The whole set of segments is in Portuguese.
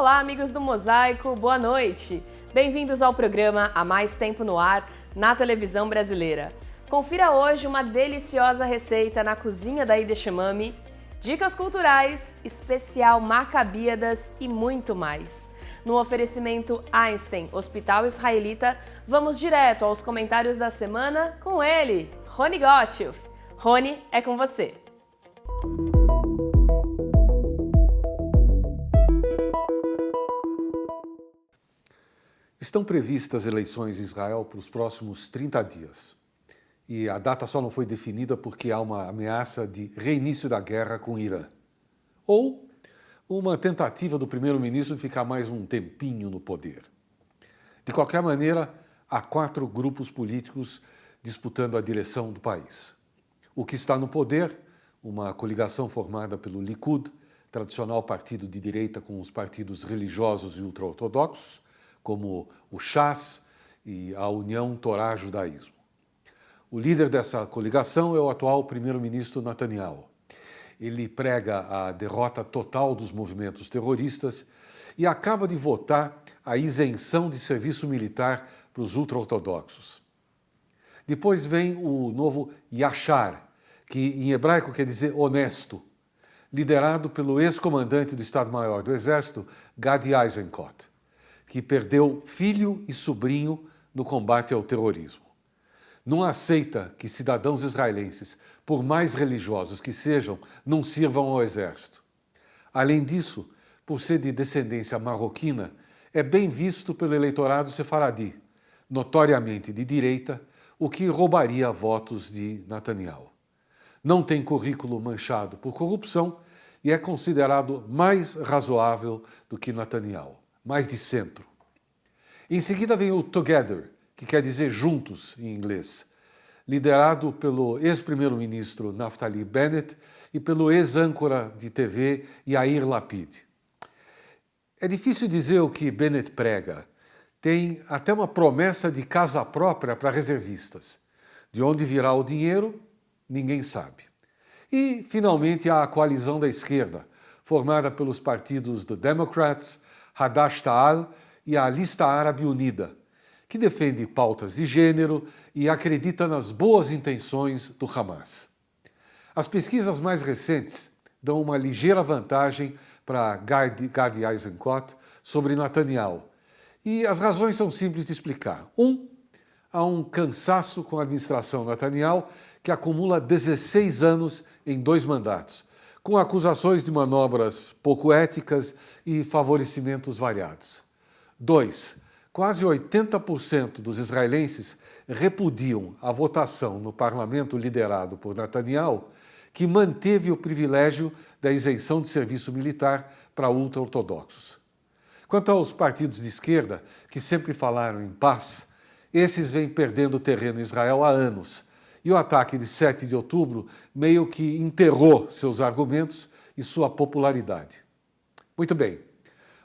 Olá, amigos do Mosaico, boa noite. Bem-vindos ao programa Há Mais Tempo no Ar, na televisão brasileira. Confira hoje uma deliciosa receita na cozinha da Ideshemami, dicas culturais, especial Macabíadas e muito mais. No oferecimento Einstein, Hospital Israelita, vamos direto aos comentários da semana com ele, Rony Gottschalk. Rony, é com você. Estão previstas eleições em Israel para os próximos 30 dias. E a data só não foi definida porque há uma ameaça de reinício da guerra com o Irã. Ou uma tentativa do primeiro-ministro de ficar mais um tempinho no poder. De qualquer maneira, há 4 grupos políticos disputando a direção do país. O que está no poder, uma coligação formada pelo Likud, tradicional partido de direita com os partidos religiosos e ultra-ortodoxos, como o Shas e a União Torá-Judaísmo. O líder dessa coligação é o atual primeiro-ministro Netanyahu. Ele prega a derrota total dos movimentos terroristas e acaba de votar a isenção de serviço militar para os ultra-ortodoxos. Depois vem o novo Yashar, que em hebraico quer dizer honesto, liderado pelo ex-comandante do Estado-Maior do Exército, Gadi Eisenkot, que perdeu filho e sobrinho no combate ao terrorismo. Não aceita que cidadãos israelenses, por mais religiosos que sejam, não sirvam ao exército. Além disso, por ser de descendência marroquina, é bem visto pelo eleitorado sefaradi, notoriamente de direita, o que roubaria votos de Netanyahu. Não tem currículo manchado por corrupção e é considerado mais razoável do que Netanyahu, mais de centro. Em seguida vem o Together, que quer dizer juntos em inglês, liderado pelo ex-primeiro-ministro Naftali Bennett e pelo ex-âncora de TV Yair Lapid. É difícil dizer o que Bennett prega. Tem até uma promessa de casa própria para reservistas. De onde virá o dinheiro, ninguém sabe. E, finalmente, há a coalizão da esquerda, formada pelos partidos The Democrats, Hadash Ta'al e a Lista Árabe Unida, que defende pautas de gênero e acredita nas boas intenções do Hamas. As pesquisas mais recentes dão uma ligeira vantagem para Gadi Eisenkot sobre Netanyahu. E as razões são simples de explicar. Há um cansaço com a administração Netanyahu que acumula 16 anos em 2 mandatos, com acusações de manobras pouco éticas e favorecimentos variados. 2. Quase 80% dos israelenses repudiam a votação no parlamento liderado por Netanyahu, que manteve o privilégio da isenção de serviço militar para ultra-ortodoxos. Quanto aos partidos de esquerda, que sempre falaram em paz, esses vêm perdendo terreno em Israel há anos, e o ataque de 7 de outubro meio que enterrou seus argumentos e sua popularidade. Muito bem,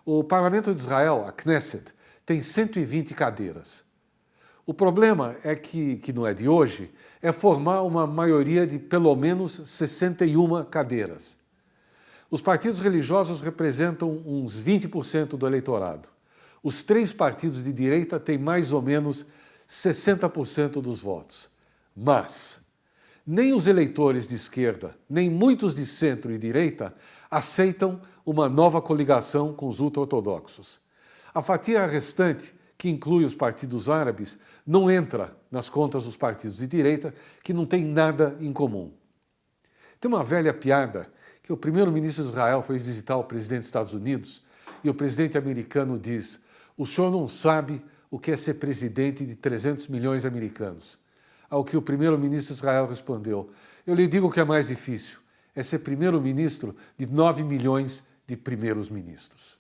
o parlamento de Israel, a Knesset, tem 120 cadeiras. O problema é que não é de hoje, é formar uma maioria de pelo menos 61 cadeiras. Os partidos religiosos representam uns 20% do eleitorado. Os 3 partidos de direita têm mais ou menos 60% dos votos. Mas nem os eleitores de esquerda, nem muitos de centro e direita aceitam uma nova coligação com os ultra-ortodoxos. A fatia restante, que inclui os partidos árabes, não entra nas contas dos partidos de direita, que não têm nada em comum. Tem uma velha piada que o primeiro-ministro de Israel foi visitar o presidente dos Estados Unidos e o presidente americano diz: "O senhor não sabe o que é ser presidente de 300 milhões de americanos." Ao que o primeiro-ministro de Israel respondeu: "Eu lhe digo o que é mais difícil, é ser primeiro-ministro de 9 milhões de primeiros-ministros."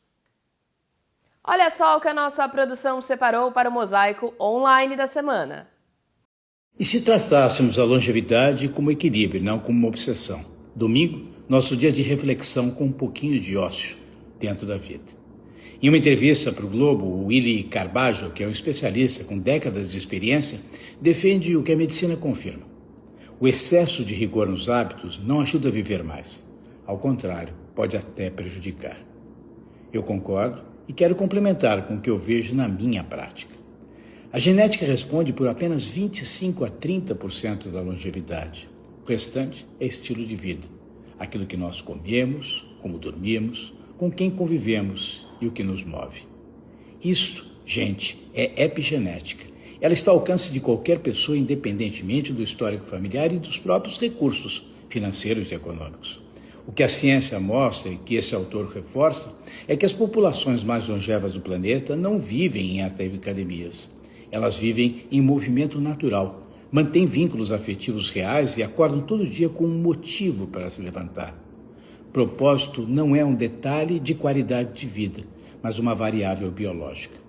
Olha só o que a nossa produção separou para o Mosaico Online da semana. E se tratássemos a longevidade como equilíbrio, não como uma obsessão? Domingo, nosso dia de reflexão com um pouquinho de ócio dentro da vida. Em uma entrevista para o Globo, o Willy Carbajo, que é um especialista com décadas de experiência, defende o que a medicina confirma. O excesso de rigor nos hábitos não ajuda a viver mais. Ao contrário, pode até prejudicar. Eu concordo e quero complementar com o que eu vejo na minha prática. A genética responde por apenas 25 a 30% da longevidade. O restante é estilo de vida. Aquilo que nós comemos, como dormimos, com quem convivemos e o que nos move. Isto, gente, é epigenética. Ela está ao alcance de qualquer pessoa, independentemente do histórico familiar e dos próprios recursos financeiros e econômicos. O que a ciência mostra e que esse autor reforça é que as populações mais longevas do planeta não vivem em academias. Elas vivem em movimento natural, mantêm vínculos afetivos reais e acordam todo dia com um motivo para se levantar. Propósito não é um detalhe de qualidade de vida, mas uma variável biológica.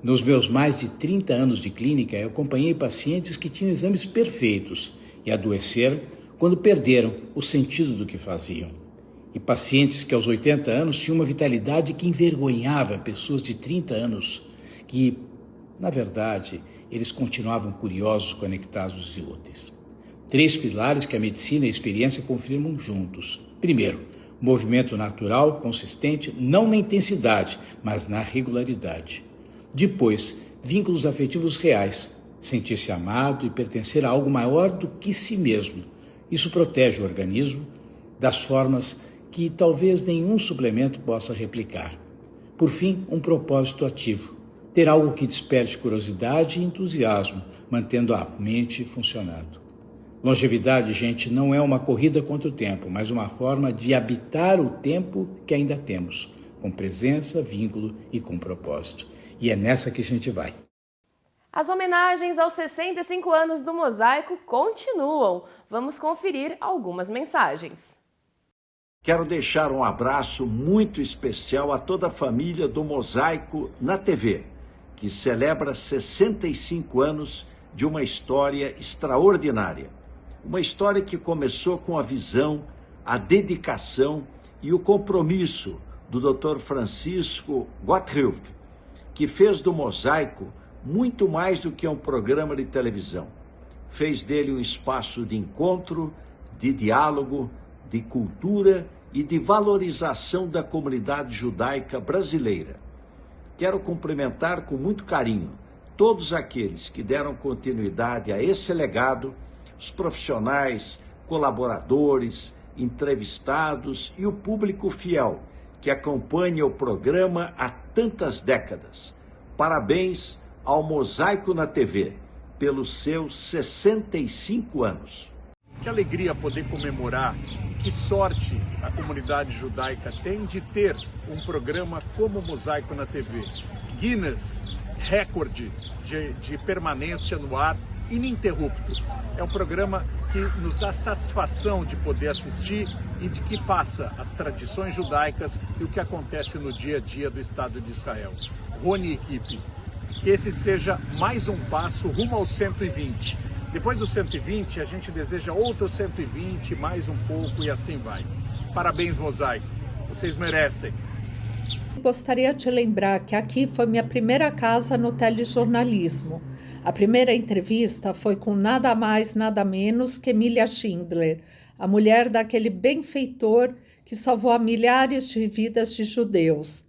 Nos meus mais de 30 anos de clínica, eu acompanhei pacientes que tinham exames perfeitos e adoeceram quando perderam o sentido do que faziam. E pacientes que aos 80 anos tinham uma vitalidade que envergonhava pessoas de 30 anos, que, na verdade, eles continuavam curiosos, conectados e úteis. 3 pilares que a medicina e a experiência confirmam juntos. Primeiro, movimento natural, consistente, não na intensidade, mas na regularidade. Depois, vínculos afetivos reais, sentir-se amado e pertencer a algo maior do que si mesmo. Isso protege o organismo das formas que talvez nenhum suplemento possa replicar. Por fim, um propósito ativo. Ter algo que desperte curiosidade e entusiasmo, mantendo a mente funcionando. Longevidade, gente, não é uma corrida contra o tempo, mas uma forma de habitar o tempo que ainda temos, com presença, vínculo e com propósito. E é nessa que a gente vai. As homenagens aos 65 anos do Mosaico continuam. Vamos conferir algumas mensagens. Quero deixar um abraço muito especial a toda a família do Mosaico na TV, que celebra 65 anos de uma história extraordinária. Uma história que começou com a visão, a dedicação e o compromisso do Dr. Francisco Gotthelf, que fez do Mosaico muito mais do que um programa de televisão. Fez dele um espaço de encontro, de diálogo, de cultura e de valorização da comunidade judaica brasileira. Quero cumprimentar com muito carinho todos aqueles que deram continuidade a esse legado, os profissionais, colaboradores, entrevistados e o público fiel que acompanha o programa há tantas décadas. Parabéns ao Mosaico na TV, pelos seus 65 anos. Que alegria poder comemorar, que sorte a comunidade judaica tem de ter um programa como o Mosaico na TV. Guinness, recorde de permanência no ar ininterrupto. É um programa que nos dá satisfação de poder assistir e de que passa as tradições judaicas e o que acontece no dia a dia do Estado de Israel. Rony e equipe, que esse seja mais um passo rumo aos 120. Depois dos 120, a gente deseja outros 120, mais um pouco e assim vai. Parabéns, Mosaico. Vocês merecem. Gostaria de lembrar que aqui foi minha primeira casa no telejornalismo. A primeira entrevista foi com nada mais, nada menos que Emília Schindler, a mulher daquele benfeitor que salvou milhares de vidas de judeus.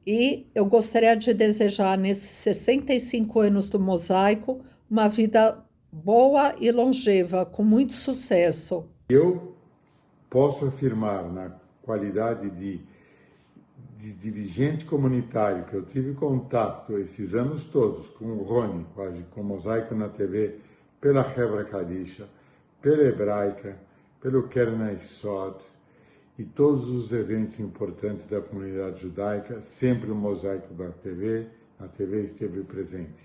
E eu gostaria de desejar, nesses 65 anos do Mosaico, uma vida boa e longeva, com muito sucesso. Eu posso afirmar, na qualidade de dirigente comunitário, que eu tive contato esses anos todos com o Rony, com o Mosaico na TV, pela Hebra Kadisha, pela Hebraica, pelo Keren Yesod e todos os eventos importantes da comunidade judaica, sempre o Mosaico na TV esteve presente.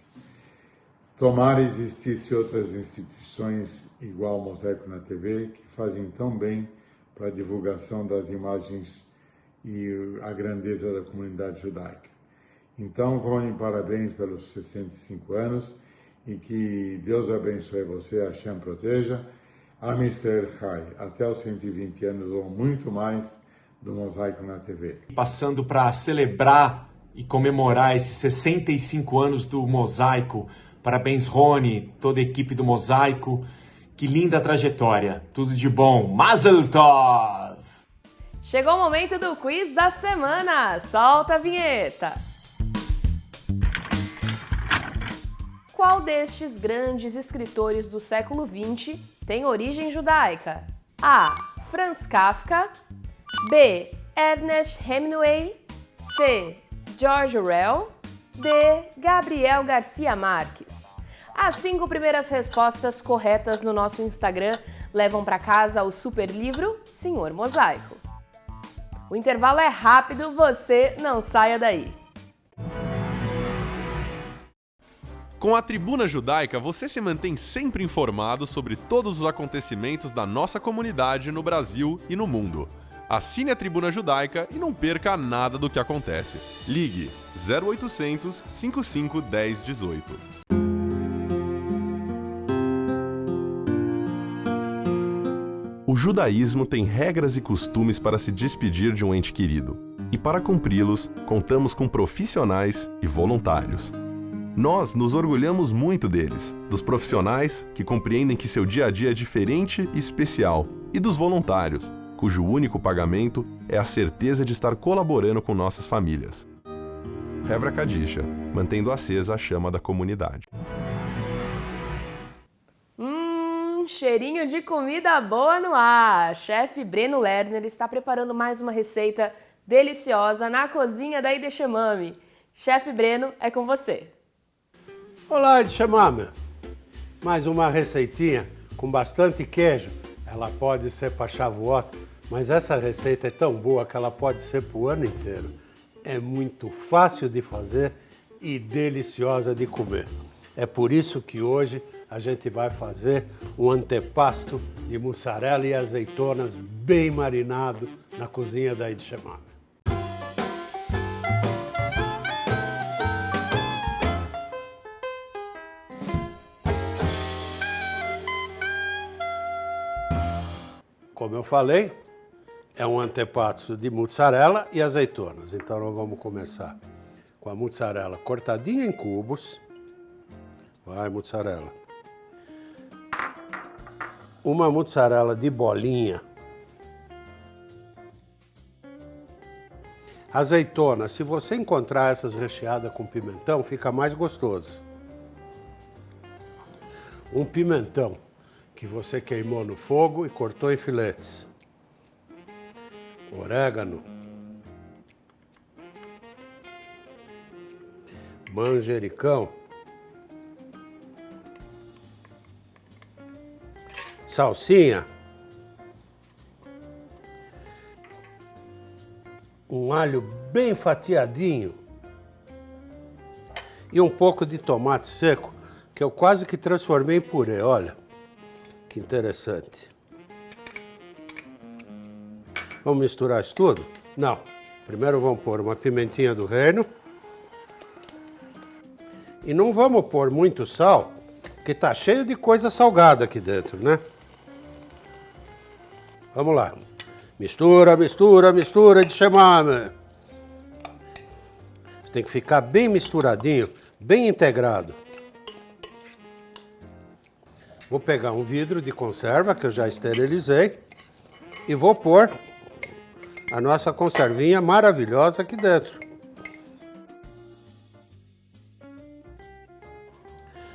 Tomara existissem outras instituições igual ao Mosaico na TV, que fazem tão bem para a divulgação das imagens e a grandeza da comunidade judaica. Então, Rony, parabéns pelos 65 anos e que Deus abençoe você, Hashem proteja. Am Israel Chai, até os 120 anos ou muito mais do Mosaico na TV. Passando para celebrar e comemorar esses 65 anos do Mosaico. Parabéns, Rony, toda a equipe do Mosaico. Que linda trajetória. Tudo de bom. Mazel Tov! Chegou o momento do quiz da semana. Solta a vinheta. Qual destes grandes escritores do século XX tem origem judaica? A. Franz Kafka. B. Ernest Hemingway. C. George Orwell. D. Gabriel Garcia Marques. As 5 primeiras respostas corretas no nosso Instagram levam para casa o super livro Senhor Mosaico. O intervalo é rápido, você não saia daí. Com a Tribuna Judaica, você se mantém sempre informado sobre todos os acontecimentos da nossa comunidade no Brasil e no mundo. Assine a Tribuna Judaica e não perca nada do que acontece. Ligue 0800 55 10 18. O judaísmo tem regras e costumes para se despedir de um ente querido. E para cumpri-los, contamos com profissionais e voluntários. Nós nos orgulhamos muito deles, dos profissionais que compreendem que seu dia a dia é diferente e especial, e dos voluntários, cujo único pagamento é a certeza de estar colaborando com nossas famílias. Hevra Kadisha, mantendo acesa a chama da comunidade. Cheirinho de comida boa no ar! Chefe Breno Lerner está preparando mais uma receita deliciosa na cozinha da Ideshemami. Chefe Breno, é com você. Olá, Ideshemami! Mais uma receitinha com bastante queijo. Ela pode ser para Shavuot, mas essa receita é tão boa que ela pode ser para o ano inteiro. É muito fácil de fazer e deliciosa de comer. É por isso que hoje a gente vai fazer um antepasto de mussarela e azeitonas bem marinado na cozinha da Ideshemami. Como eu falei, é um antepasto de mussarela e azeitonas. Então nós vamos começar com a mussarela cortadinha em cubos. Vai, mussarela. Uma mussarela de bolinha. Azeitona, se você encontrar essas recheadas com pimentão, fica mais gostoso. Um pimentão que você queimou no fogo e cortou em filetes. Orégano. Manjericão. Salsinha, um alho bem fatiadinho e um pouco de tomate seco, que eu quase que transformei em purê, olha, que interessante. Vamos misturar isso tudo? Não, primeiro vamos pôr uma pimentinha do reino e não vamos pôr muito sal, porque tá cheio de coisa salgada aqui dentro, né? Vamos lá. Mistura, mistura, mistura de Ideshemami. Tem que ficar bem misturadinho, bem integrado. Vou pegar um vidro de conserva que eu já esterilizei e vou pôr a nossa conservinha maravilhosa aqui dentro.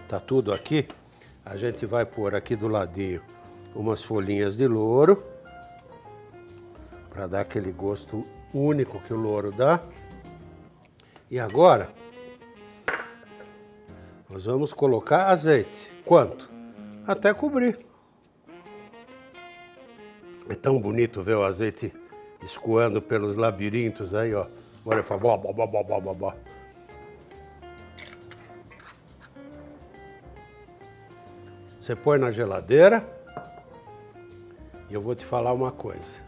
Tá tudo aqui. A gente vai pôr aqui do ladinho umas folhinhas de louro, para dar aquele gosto único que o louro dá. E agora, nós vamos colocar azeite. Quanto? Até cobrir. É tão bonito ver o azeite escoando pelos labirintos aí, ó. Olha, fala, bó, bó, bó, bó, bó, bó. Você põe na geladeira e eu vou te falar uma coisa.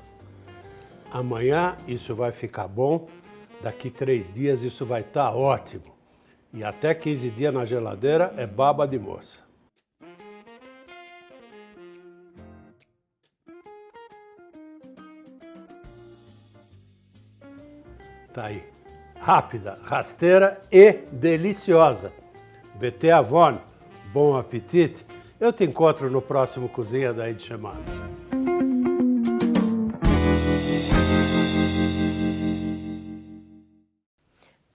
Amanhã isso vai ficar bom, daqui 3 dias isso vai estar ótimo. E até 15 dias na geladeira é baba de moça. Tá aí. Rápida, rasteira e deliciosa. BT Avon, bom apetite. Eu te encontro no próximo Cozinha da Ideshemami.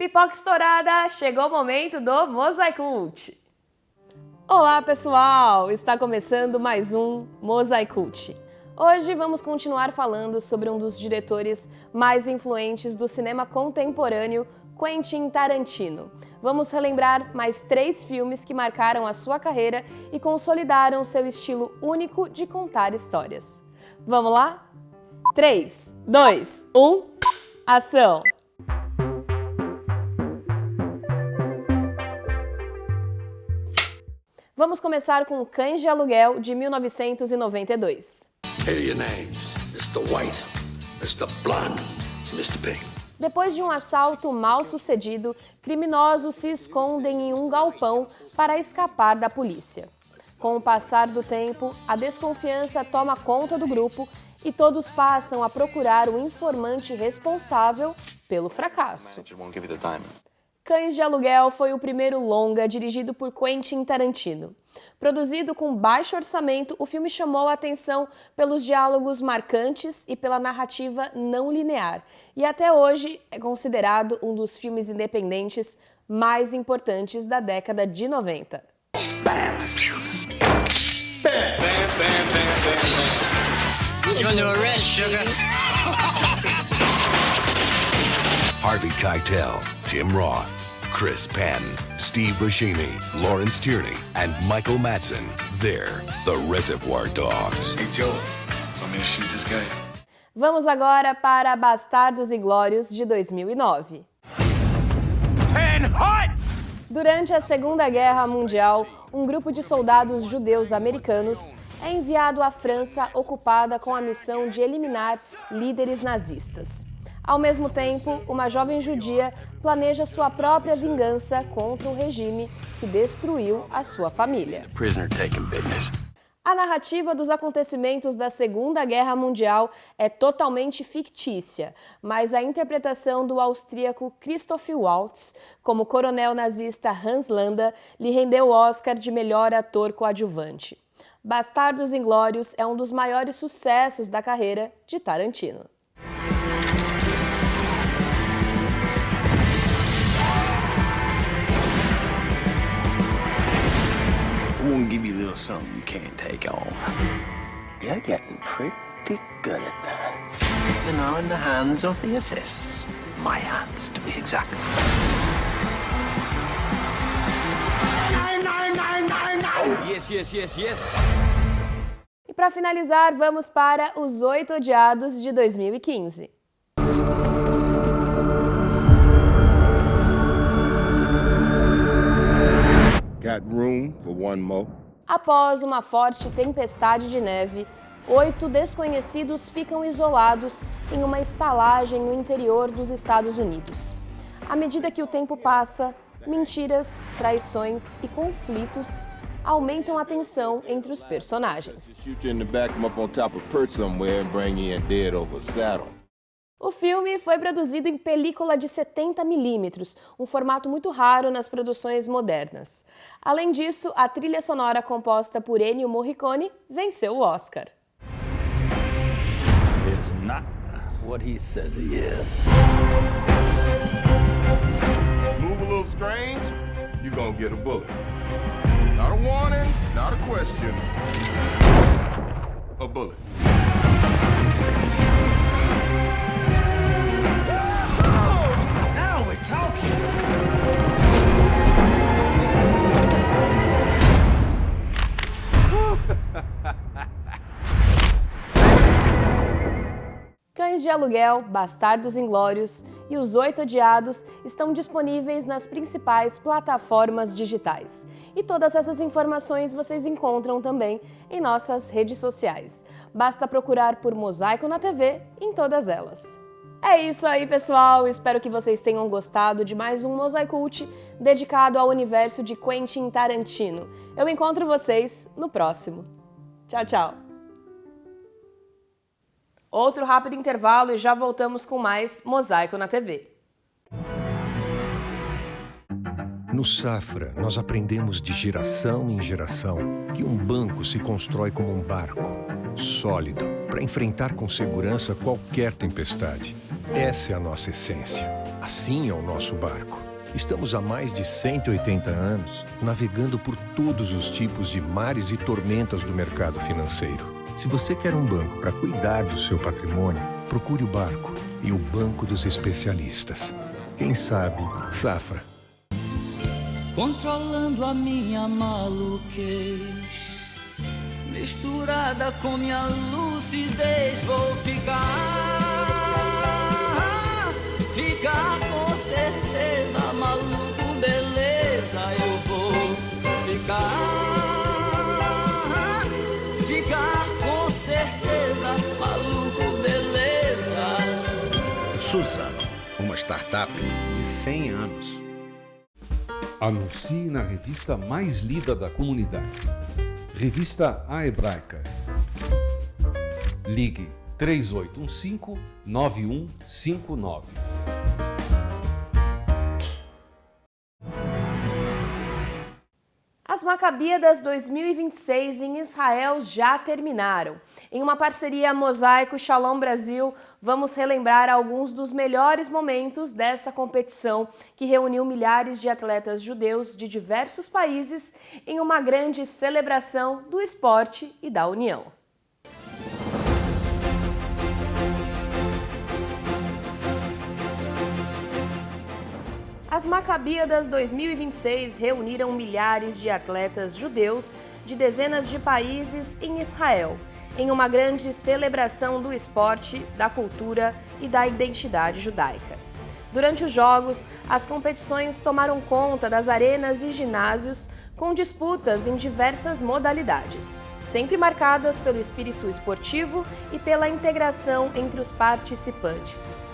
Pipoca estourada, chegou o momento do Mosaicult. Olá pessoal, está começando mais um Mosaicult. Hoje vamos continuar falando sobre um dos diretores mais influentes do cinema contemporâneo, Quentin Tarantino. Vamos relembrar mais 3 filmes que marcaram a sua carreira e consolidaram seu estilo único de contar histórias. Vamos lá? 3, 2, 1, ação! Vamos começar com Cães de Aluguel, de 1992. Here are your names, Mr. White, Mr. Blonde, Mr. Pink. Depois de um assalto mal sucedido, criminosos se escondem em um galpão para escapar da polícia. Com o passar do tempo, a desconfiança toma conta do grupo e todos passam a procurar o informante responsável pelo fracasso. Cães de Aluguel foi o primeiro longa dirigido por Quentin Tarantino. Produzido com baixo orçamento, o filme chamou a atenção pelos diálogos marcantes e pela narrativa não linear, e até hoje é considerado um dos filmes independentes mais importantes da década de 90. You're under arrest, sugar. Harvey Keitel, Tim Roth, Chris Penn, Steve Buscemi, Lawrence Tierney, and Michael Madsen. They're the Reservoir Dogs. Hey, Joe, want me to shoot this guy? Vamos agora para Bastardos Inglórios, de 2009. Durante a Segunda Guerra Mundial, um grupo de soldados judeus americanos é enviado à França, ocupada com a missão de eliminar líderes nazistas. Ao mesmo tempo, uma jovem judia planeja sua própria vingança contra o regime que destruiu a sua família. A narrativa dos acontecimentos da Segunda Guerra Mundial é totalmente fictícia, mas a interpretação do austríaco Christoph Waltz como coronel nazista Hans Landa lhe rendeu o Oscar de melhor ator coadjuvante. Bastardos Inglórios é um dos maiores sucessos da carreira de Tarantino. I'm gonna give you a little something you can't take on. You're getting pretty good at that. You're now in the hands of the SS. My hands, to be exact. Oh, yes, yes, yes, yes. E para finalizar, vamos para Os 8 Odiados, de 2015. Got room for one more? Após uma forte tempestade de neve, 8 desconhecidos ficam isolados em uma estalagem no interior dos Estados Unidos. À medida que o tempo passa, mentiras, traições e conflitos aumentam a tensão entre os personagens. O filme foi produzido em película de 70mm, um formato muito raro nas produções modernas. Além disso, a trilha sonora composta por Ennio Morricone venceu o Oscar. It's not what he says he is. Move a little strange, you're gonna get a bullet. Not a warning, not a question. A bullet. Now we're talking. Cães de Aluguel, Bastardos Inglórios e Os 8 Odiados estão disponíveis nas principais plataformas digitais. E todas essas informações vocês encontram também em nossas redes sociais. Basta procurar por Mosaico na TV em todas elas. É isso aí, pessoal! Espero que vocês tenham gostado de mais um Mosaicult dedicado ao universo de Quentin Tarantino. Eu encontro vocês no próximo. Tchau, tchau! Outro rápido intervalo e já voltamos com mais Mosaico na TV. No Safra, nós aprendemos de geração em geração que um banco se constrói como um barco, sólido, para enfrentar com segurança qualquer tempestade. Essa é a nossa essência, Assim é o nosso barco. Estamos há mais de 180 anos navegando por todos os tipos de mares e tormentas do mercado financeiro. Se você quer um banco para cuidar do seu patrimônio, procure o Barco e o Banco dos Especialistas. Quem sabe, Safra. Controlando a minha maluquez, misturada com minha lucidez, vou ficar com certeza, maluco, beleza, eu vou ficar com certeza, maluco, beleza. Suzano, uma startup de 100 anos. Anuncie na revista mais lida da comunidade. Revista A Hebraica. Ligue 3815-9159. As Macabíadas 2026 em Israel já terminaram. Em uma parceria Mosaico Shalom Brasil, vamos relembrar alguns dos melhores momentos dessa competição que reuniu milhares de atletas judeus de diversos países em uma grande celebração do esporte e da união. As Macabíadas 2026 reuniram milhares de atletas judeus de dezenas de países em Israel, em uma grande celebração do esporte, da cultura e da identidade judaica. Durante os Jogos, as competições tomaram conta das arenas e ginásios com disputas em diversas modalidades, sempre marcadas pelo espírito esportivo e pela integração entre os participantes.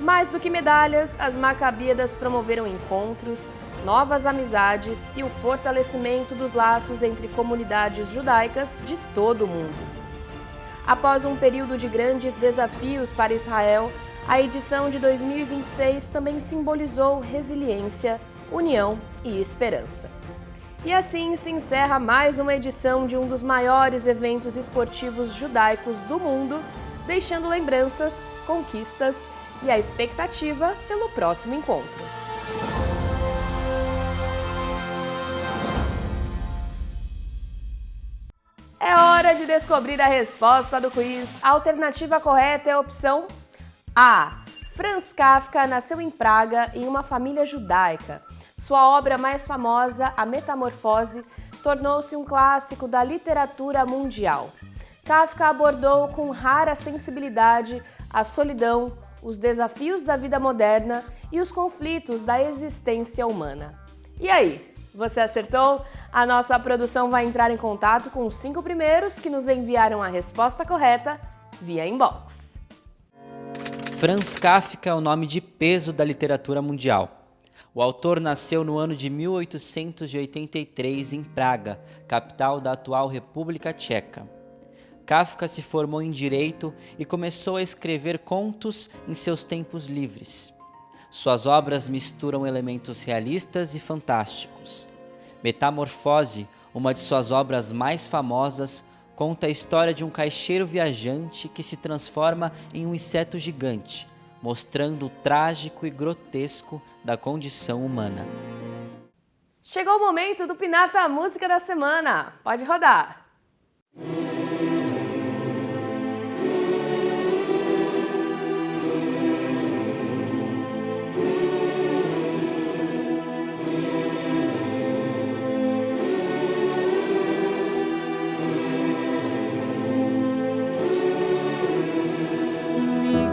Mais do que medalhas, as Macabíadas promoveram encontros, novas amizades e o fortalecimento dos laços entre comunidades judaicas de todo o mundo. Após um período de grandes desafios para Israel, a edição de 2026 também simbolizou resiliência, união e esperança. E assim se encerra mais uma edição de um dos maiores eventos esportivos judaicos do mundo, deixando lembranças, conquistas e a expectativa pelo próximo encontro. É hora de descobrir a resposta do quiz. A alternativa correta é a opção A. Franz Kafka nasceu em Praga em uma família judaica. Sua obra mais famosa, A Metamorfose, tornou-se um clássico da literatura mundial. Kafka abordou com rara sensibilidade a solidão, os desafios da vida moderna e os conflitos da existência humana. E aí, você acertou? A nossa produção vai entrar em contato com os 5 primeiros que nos enviaram a resposta correta via inbox. Franz Kafka é o nome de peso da literatura mundial. O autor nasceu no ano de 1883 em Praga, capital da atual República Tcheca. Kafka se formou em Direito e começou a escrever contos em seus tempos livres. Suas obras misturam elementos realistas e fantásticos. Metamorfose, uma de suas obras mais famosas, conta a história de um caixeiro viajante que se transforma em um inseto gigante, mostrando o trágico e grotesco da condição humana. Chegou o momento do Pinata Música da Semana. Pode rodar!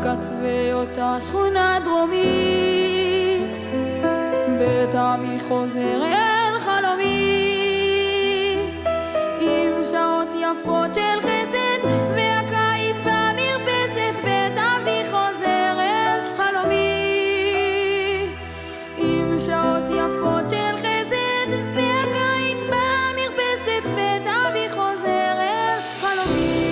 מקצווי אותה שכונה דרומית, בית אבי חוזר אל חלומי, עם שעות יפות של חסד והקיץ במרפסת, בית אבי חוזר אל חלומי, עם שעות יפות של חסד והקיץ במרפסת, בית אבי חוזר אל חלומי.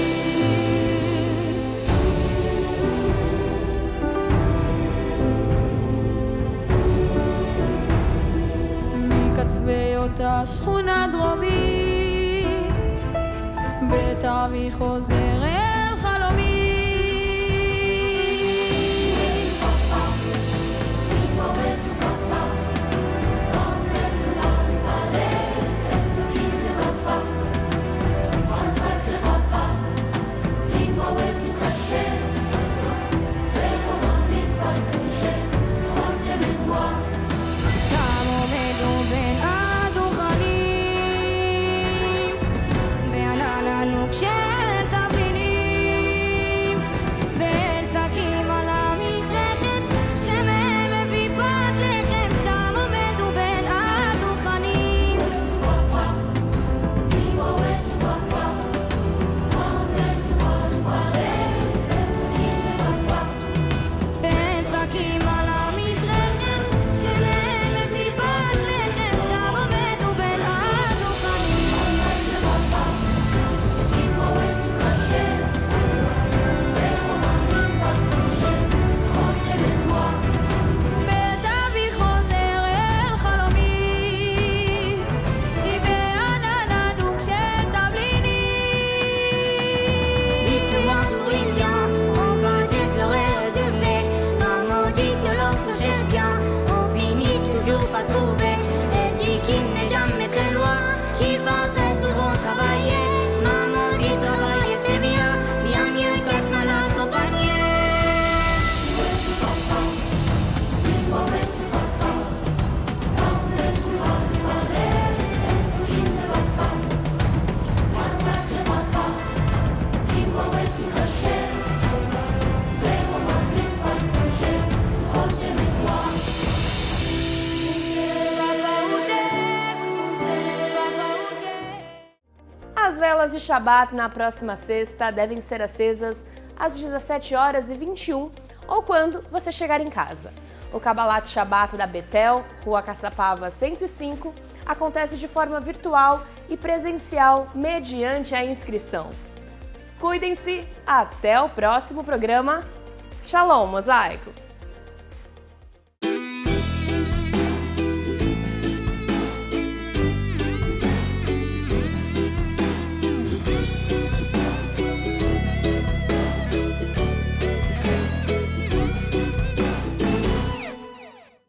אותה שכונה דרומית, בית אבי חוזר אל חלומי, pas trouver. Elle dit qu'il n'est jamais très loin, qu'il va très souvent travailler. Maman dit travailler c'est bien, bien mieux qu'être mal accompagné. As velas de Shabat na próxima sexta devem ser acesas às 17h21 ou quando você chegar em casa. O Kabbalat Shabat da Betel, Rua Caçapava 105, acontece de forma virtual e presencial mediante a inscrição. Cuidem-se, até o próximo programa. Shalom, Mosaico!